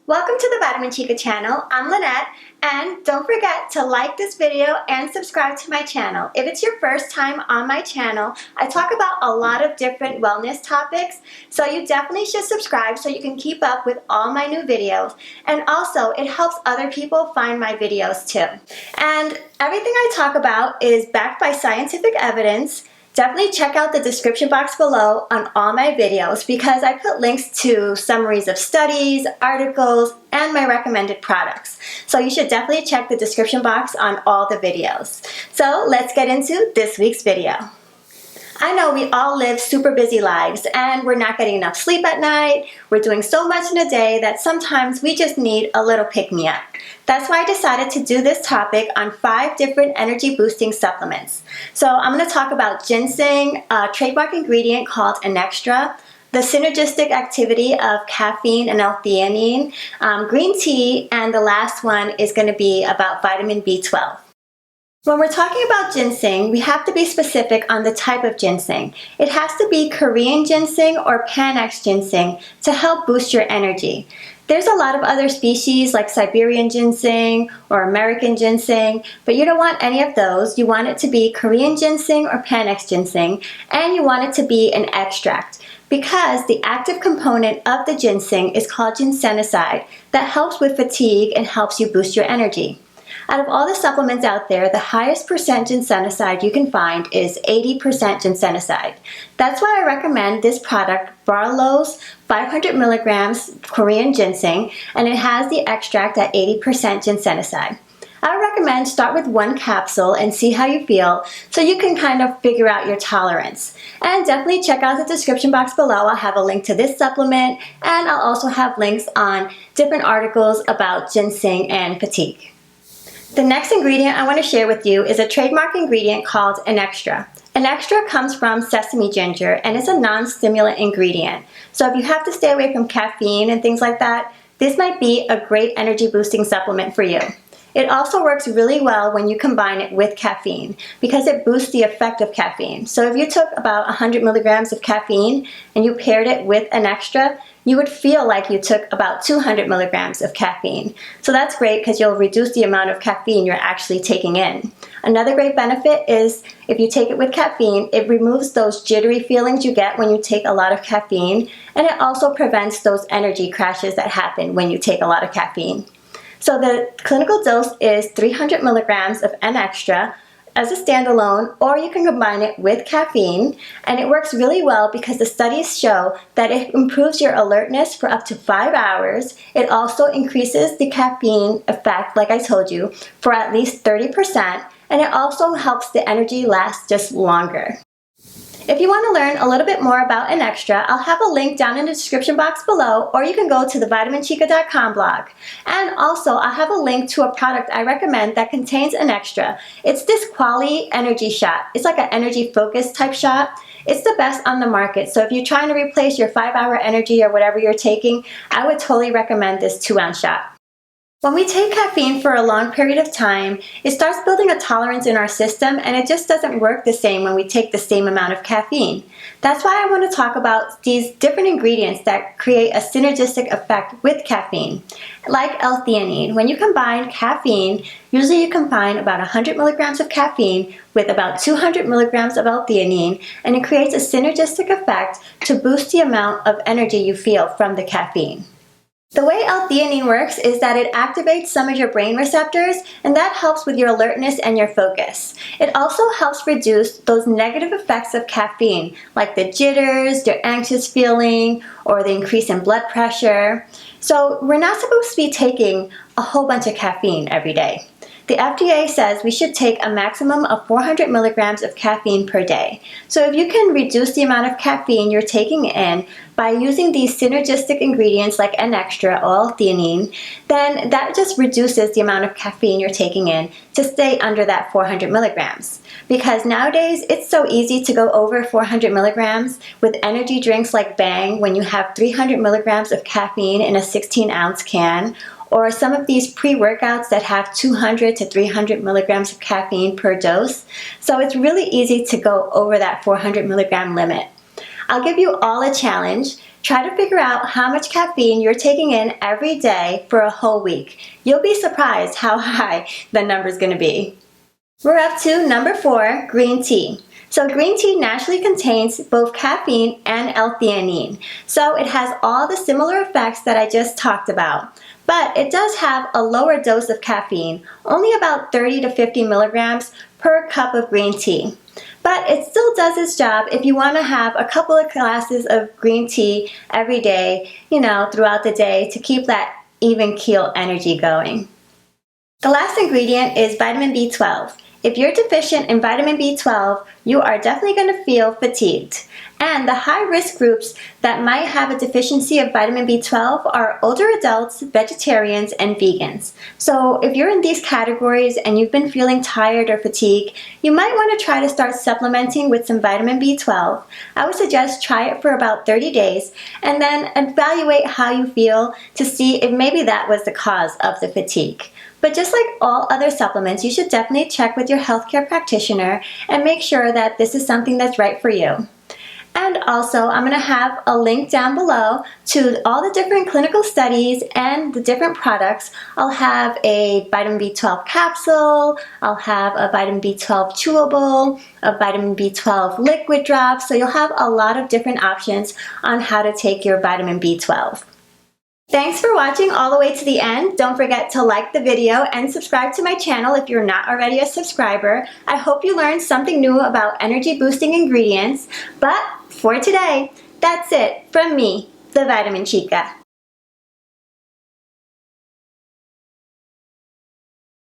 Welcome to the Vitamin Chica channel. I'm Lynette, and don't forget to like this video and subscribe to my channel. If it's your first time on my channel, I talk about a lot of different wellness topics, so you definitely should subscribe so you can keep up with all my new videos. And also, it helps other people find my videos too. And everything I talk about is backed by scientific evidence. Definitely check out the description box below on all my videos because I put links to summaries of studies, articles, and my recommended products. So you should definitely check the description box on all the videos. So let's get into this week's video. I know we all live super busy lives and we're not getting enough sleep at night. We're doing so much in a day that sometimes we just need a little pick-me-up. That's why I decided to do this topic on 5 different energy boosting supplements. So I'm going to talk about ginseng, a trademark ingredient called EnXtra, the synergistic activity of caffeine and L-Theanine, green tea, and the last one is going to be about vitamin B12. When we're talking about ginseng, we have to be specific on the type of ginseng. It has to be Korean ginseng or Panax ginseng to help boost your energy. There's a lot of other species like Siberian ginseng or American ginseng, but you don't want any of those. You want it to be Korean ginseng or Panax ginseng, and you want it to be an extract because the active component of the ginseng is called ginsenoside that helps with fatigue and helps you boost your energy. Out of all the supplements out there, the highest percent ginsenoside you can find is 80% ginsenoside. That's why I recommend this product, Barlow's 500 milligrams Korean ginseng, and it has the extract at 80% ginsenoside. I recommend start with 1 capsule and see how you feel so you can kind of figure out your tolerance. And definitely check out the description box below. I'll have a link to this supplement and I'll also have links on different articles about ginseng and fatigue. The next ingredient I want to share with you is a trademark ingredient called EnXtra. EnXtra comes from sesame ginger and it's a non-stimulant ingredient. So if you have to stay away from caffeine and things like that, this might be a great energy boosting supplement for you. It also works really well when you combine it with caffeine because it boosts the effect of caffeine. So if you took about 100 milligrams of caffeine and you paired it with EnXtra, you would feel like you took about 200 milligrams of caffeine. So that's great because you'll reduce the amount of caffeine you're actually taking in. Another great benefit is if you take it with caffeine, it removes those jittery feelings you get when you take a lot of caffeine, and it also prevents those energy crashes that happen when you take a lot of caffeine. So the clinical dose is 300 milligrams of EnXtra as a standalone, or you can combine it with caffeine, and it works really well because the studies show that it improves your alertness for up to 5 hours. It also increases the caffeine effect, like I told you, for at least 30%, and it also helps the energy last just longer. If you want to learn a little bit more about EnXtra, I'll have a link down in the description box below, or you can go to the vitaminchica.com blog. And also, I'll have a link to a product I recommend that contains EnXtra. It's this quality energy shot. It's like an energy focus type shot. It's the best on the market. So if you're trying to replace your 5-hour energy or whatever you're taking, I would totally recommend this 2-ounce shot. When we take caffeine for a long period of time, it starts building a tolerance in our system and it just doesn't work the same when we take the same amount of caffeine. That's why I want to talk about these different ingredients that create a synergistic effect with caffeine. Like L-Theanine, when you combine caffeine, usually you combine about 100 milligrams of caffeine with about 200 milligrams of L-Theanine, and it creates a synergistic effect to boost the amount of energy you feel from the caffeine. The way L-Theanine works is that it activates some of your brain receptors, and that helps with your alertness and your focus. It also helps reduce those negative effects of caffeine, like the jitters, your anxious feeling, or the increase in blood pressure. So we're not supposed to be taking a whole bunch of caffeine every day. The FDA says we should take a maximum of 400 milligrams of caffeine per day. So if you can reduce the amount of caffeine you're taking in by using these synergistic ingredients like EnXtra or L-Theanine, then that just reduces the amount of caffeine you're taking in to stay under that 400 milligrams. Because nowadays, it's so easy to go over 400 milligrams with energy drinks like Bang when you have 300 milligrams of caffeine in a 16-ounce can, or some of these pre-workouts that have 200 to 300 milligrams of caffeine per dose. So it's really easy to go over that 400 milligram limit. I'll give you all a challenge. Try to figure out how much caffeine you're taking in every day for a whole week. You'll be surprised how high the number's going to be. We're up to number 4, green tea. So green tea naturally contains both caffeine and L-Theanine. So it has all the similar effects that I just talked about. But it does have a lower dose of caffeine, only about 30 to 50 milligrams per cup of green tea. But it still does its job if you want to have a couple of glasses of green tea every day, throughout the day to keep that even keel energy going. The last ingredient is vitamin B12. If you're deficient in vitamin B12, you are definitely going to feel fatigued. And the high-risk groups that might have a deficiency of vitamin B12 are older adults, vegetarians, and vegans. So if you're in these categories and you've been feeling tired or fatigued, you might want to try to start supplementing with some vitamin B12. I would suggest try it for about 30 days and then evaluate how you feel to see if maybe that was the cause of the fatigue. But just like all other supplements, you should definitely check with your healthcare practitioner and make sure that this is something that's right for you. And also, I'm going to have a link down below to all the different clinical studies and the different products. I'll have a vitamin B12 capsule, I'll have a vitamin B12 chewable, a vitamin B12 liquid drop, so you'll have a lot of different options on how to take your vitamin B12. Thanks for watching all the way to the end. Don't forget to like the video and subscribe to my channel if you're not already a subscriber. I hope you learned something new about energy boosting ingredients. But for today, that's it from me, the Vitamin Chica.